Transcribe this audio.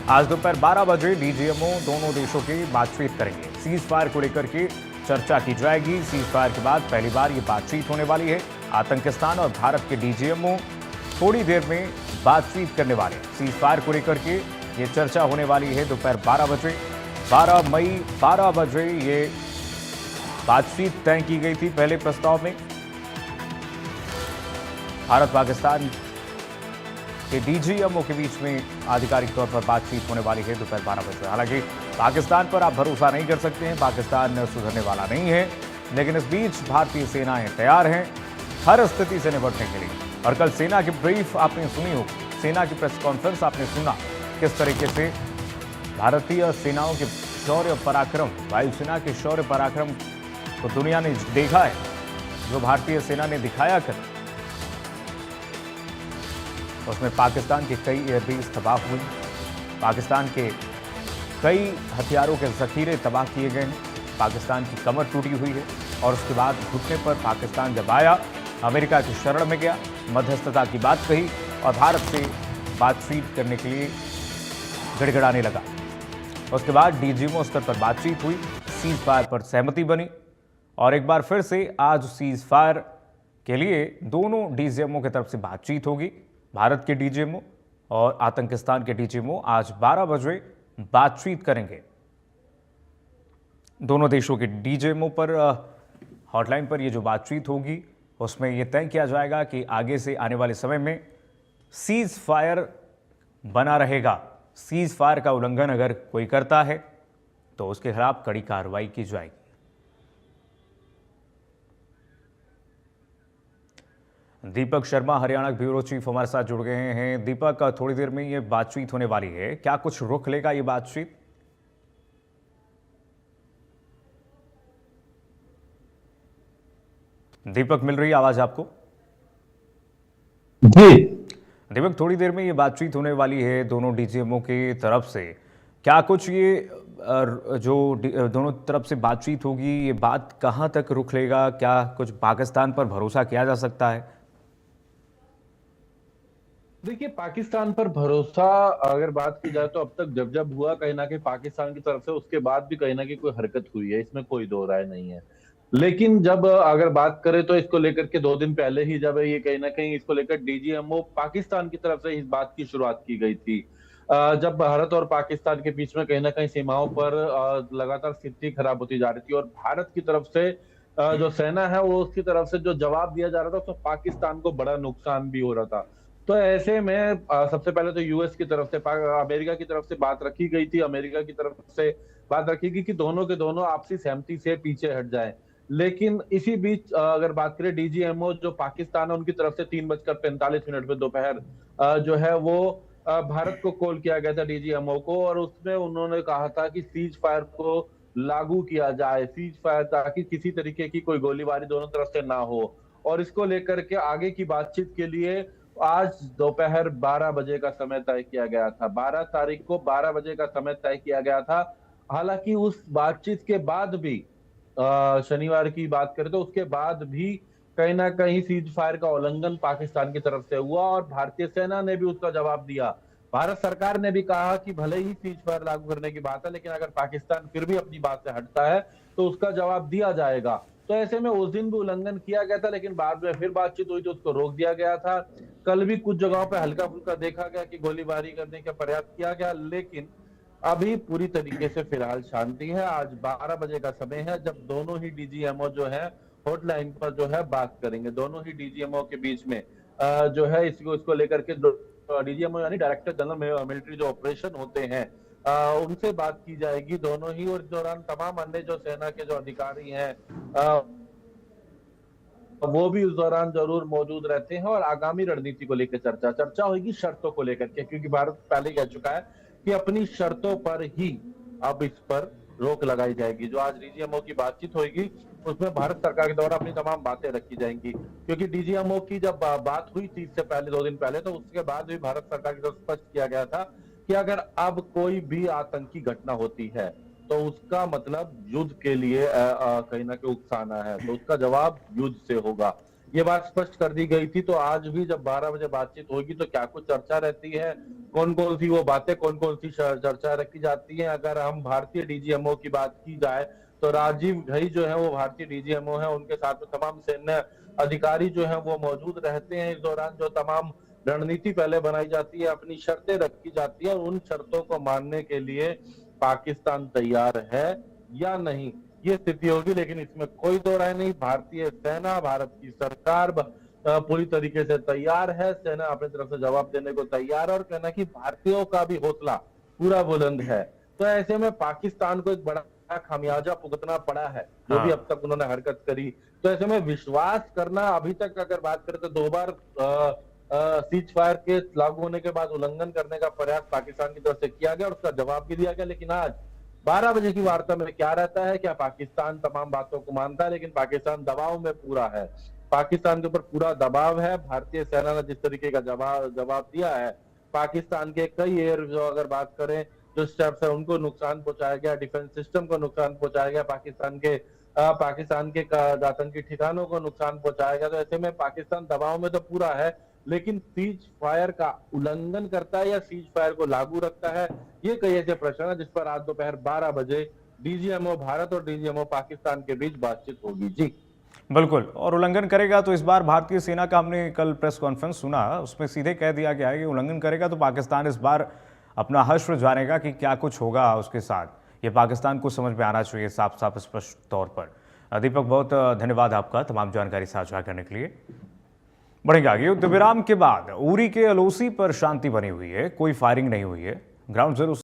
आज दोपहर 12 बजे डीजीएमओ दोनों देशों की बातचीत करेंगे। सीज फायर को लेकर के चर्चा की जाएगी। सीज फायर के बाद पहली बार ये बातचीत होने वाली है। आतंकिस्तान और भारत के डीजीएमओ थोड़ी देर में बातचीत करने वाले हैं। सीज फायर को लेकर के ये चर्चा होने वाली है दोपहर 12 बजे। 12 मई 12 बजे ये बातचीत तय की गई थी। पहले प्रस्ताव में भारत पाकिस्तान के डीजीएमओ के बीच में आधिकारिक तौर पर बातचीत होने वाली है दोपहर 12 बजे। हालांकि पाकिस्तान पर आप भरोसा नहीं कर सकते हैं, पाकिस्तान सुधरने वाला नहीं है, लेकिन इस बीच भारतीय सेनाएं तैयार हैं हर स्थिति से निपटने के लिए। और कल सेना की ब्रीफ आपने सुनी होगी, सेना की प्रेस कॉन्फ्रेंस आपने सुना किस तरीके से भारतीय सेनाओं के शौर्य पराक्रम, वायुसेना के शौर्य पराक्रम को दुनिया ने देखा है, जो भारतीय सेना ने दिखाया कर उसमें पाकिस्तान के कई एयरबेस तबाह हुए, पाकिस्तान के कई हथियारों के जखीरे तबाह किए गए हैं, पाकिस्तान की कमर टूटी हुई है। और उसके बाद घुटने पर पाकिस्तान जब आया, अमेरिका की शरण में गया, मध्यस्थता की बात कही और भारत से बातचीत करने के लिए गिड़गिड़ाने लगा। उसके बाद डीजीएमओ स्तर पर बातचीत हुई, सीज फायर पर सहमति बनी और एक बार फिर से आज सीज फायर के लिए दोनों डीजीएमओ की तरफ से बातचीत होगी। भारत के डीजीएमओ और आतंकिस्तान के डीजीएमओ आज 12 बजे बातचीत करेंगे। दोनों देशों के डीजीएमओ पर हॉटलाइन पर ये जो बातचीत होगी उसमें यह तय किया जाएगा कि आगे से आने वाले समय में सीज फायर बना रहेगा। सीज फायर का उल्लंघन अगर कोई करता है तो उसके खिलाफ कड़ी कार्रवाई की जाएगी। दीपक शर्मा, हरियाणा ब्यूरो चीफ, हमारे साथ जुड़ गए हैं। दीपक, थोड़ी देर में ये बातचीत होने वाली है, क्या कुछ रुख लेगा ये बातचीत? दीपक, मिल रही है आवाज आपको? जी दीपक, थोड़ी देर में ये बातचीत होने वाली है दोनों डीजीएमओ की तरफ से, क्या कुछ ये जो दोनों तरफ से बातचीत होगी, ये बात कहां तक रुख लेगा? क्या कुछ पाकिस्तान पर भरोसा किया जा सकता है? देखिए, पाकिस्तान पर भरोसा अगर बात की जाए तो अब तक जब जब हुआ, कहीं ना कहीं पाकिस्तान की तरफ से उसके बाद भी कहीं ना कहीं कोई हरकत हुई है, इसमें कोई दो राय नहीं है। लेकिन जब अगर बात करें तो इसको लेकर के 2 दिन पहले ही जब ये कहीं ना कहीं इसको लेकर डीजीएमओ पाकिस्तान की तरफ से इस बात की शुरुआत की गई थी, जब भारत और पाकिस्तान के बीच में कहीं ना कहीं सीमाओं पर लगातार स्थिति खराब होती जा रही थी और भारत की तरफ से जो सेना है वो उसकी तरफ से जो जवाब दिया जा रहा था उसमें पाकिस्तान को बड़ा नुकसान भी हो रहा था। तो ऐसे में सबसे पहले तो यूएस की तरफ से अमेरिका की तरफ से बात रखी गई थी, अमेरिका की तरफ से बात रखी गई कि दोनों के दोनों आपसी सहमति से पीछे हट जाएं। लेकिन इसी बीच अगर बात करें डीजीएमओ जो पाकिस्तान है उनकी तरफ से 3:45 पे दोपहर जो है वो भारत को कॉल किया गया था डीजीएमओ को, और उसमें उन्होंने कहा था कि सीज फायर को लागू किया जाए, सीज फायर, ताकि किसी तरीके की कोई गोलीबारी दोनों तरफ से ना हो। और इसको लेकर के आगे की बातचीत के लिए आज दोपहर 12 बजे का समय तय किया गया था। 12 तारीख को 12 बजे का समय तय किया गया था। हालांकि उस बातचीत के बाद भी शनिवार की बात करें तो उसके बाद भी कहीं ना कहीं सीज फायर का उल्लंघन पाकिस्तान की तरफ से हुआ और भारतीय सेना ने भी उसका जवाब दिया। भारत सरकार ने भी कहा कि भले ही सीज फायर लागू करने की बात है, लेकिन अगर पाकिस्तान फिर भी अपनी बात से हटता है तो उसका जवाब दिया जाएगा। तो ऐसे में उस दिन भी उल्लंघन किया गया था, लेकिन बाद में फिर बातचीत हुई तो उसको रोक दिया गया था। कल भी कुछ जगहों पर हल्का फुल्का देखा गया कि गोलीबारी करने का प्रयास किया गया, लेकिन अभी पूरी तरीके से फिलहाल शांति है। आज 12 बजे का समय है जब दोनों ही डीजीएमओ जो है हॉटलाइन पर जो है बात करेंगे। दोनों ही डीजीएमओ के बीच में जो है इसको लेकर के डीजीएमओ यानी डायरेक्टर जनरल मिलिट्री जो ऑपरेशन होते हैं उनसे बात की जाएगी दोनों ही। और इस दौरान तमाम अन्य जो सेना के जो अधिकारी हैं वो भी उस दौरान जरूर मौजूद रहते हैं और आगामी रणनीति को लेकर चर्चा होगी, शर्तों को लेकर के, क्योंकि भारत पहले कह चुका है कि अपनी शर्तों पर ही अब इस पर रोक लगाई जाएगी। जो आज डीजीएमओ की बातचीत होगी उसमें भारत सरकार के द्वारा अपनी तमाम बातें रखी जाएंगी, क्योंकि डीजीएमओ की जब बात हुई थी इससे पहले 2 दिन पहले, तो उसके बाद भी भारत सरकार की तरफ स्पष्ट किया गया था कि अगर अब कोई भी आतंकी घटना होती है तो उसका मतलब युद्ध के लिए कहीं ना कहीं उकसाना है, तो उसका जवाब युद्ध से होगा। ये बात स्पष्ट कर दी गई थी। तो आज भी जब 12 बजे बातचीत होगी तो क्या कुछ चर्चा रहती है कौन कौन सी वो बातें, कौन कौन सी चर्चा रखी जाती है। अगर हम भारतीय डीजीएमओ की बात की जाए तो राजीव घई जो है वो भारतीय डीजीएमओ है, उनके साथ में तमाम सैन्य अधिकारी जो है वो मौजूद रहते हैं। इस दौरान जो तमाम रणनीति पहले बनाई जाती है, अपनी शर्तें रखी जाती है, और उन शर्तों को मानने के लिए पाकिस्तान तैयार है या नहीं, ये स्थिति होगी। लेकिन इसमें कोई दो राय नहीं, भारतीय सेना, भारत की सरकार पूरी तरीके से तैयार है। सेना अपनी तरफ से जवाब देने को तैयार है, और कहना कि भारतीयों का भी हौसला पूरा बुलंद है। तो ऐसे में पाकिस्तान को एक बड़ा खामियाजा भुगतना पड़ा है, जो भी अब तक उन्होंने हरकत करी। तो ऐसे में विश्वास करना, अभी तक अगर बात करें तो 2 बार सीज फायर के लागू होने के बाद उल्लंघन करने का प्रयास पाकिस्तान की तरफ से किया गया और उसका जवाब भी दिया गया। लेकिन आज 12 बजे की वार्ता में क्या रहता है, क्या पाकिस्तान तमाम बातों को मानता है? लेकिन पाकिस्तान दबाव में पूरा है, पाकिस्तान के ऊपर पूरा दबाव है। भारतीय सेना ने जिस तरीके का जवाब दिया है, पाकिस्तान के कई एयर, जो अगर बात करें जो स्टेप्स है, उनको नुकसान पहुंचाया गया, डिफेंस सिस्टम को नुकसान पहुंचाया गया, पाकिस्तान के आतंकी ठिकानों को नुकसान पहुंचाया गया। तो ऐसे में पाकिस्तान दबाव में तो पूरा है, लेकिन सीज फायर का उल्लंघन करता है या सीज फायर को लागू रखता है, ये कई ऐसे प्रश्न है जिस पर आज दोपहर 12 बजे डीजीएमओ भारत और डीजीएमओ पाकिस्तान के बीच बातचीत होगी। जी बिल्कुल, और उल्लंघन करेगा तो इस बार भारतीय सेना का हमने कल प्रेस कॉन्फ्रेंस सुना, उसमें सीधे कह दिया गया है कि उल्लंघन करेगा तो पाकिस्तान इस बार अपना हश्र जानेगा कि क्या कुछ होगा उसके साथ। ये पाकिस्तान को समझ में आना चाहिए साफ साफ स्पष्ट तौर पर। दीपक, बहुत धन्यवाद आपका तमाम जानकारी साझा करने के लिए। बढ़ेंगे आगे। युद्ध विराम के बाद उरी के अलोसी पर शांति बनी हुई है, कोई फायरिंग नहीं हुई है। Ground zero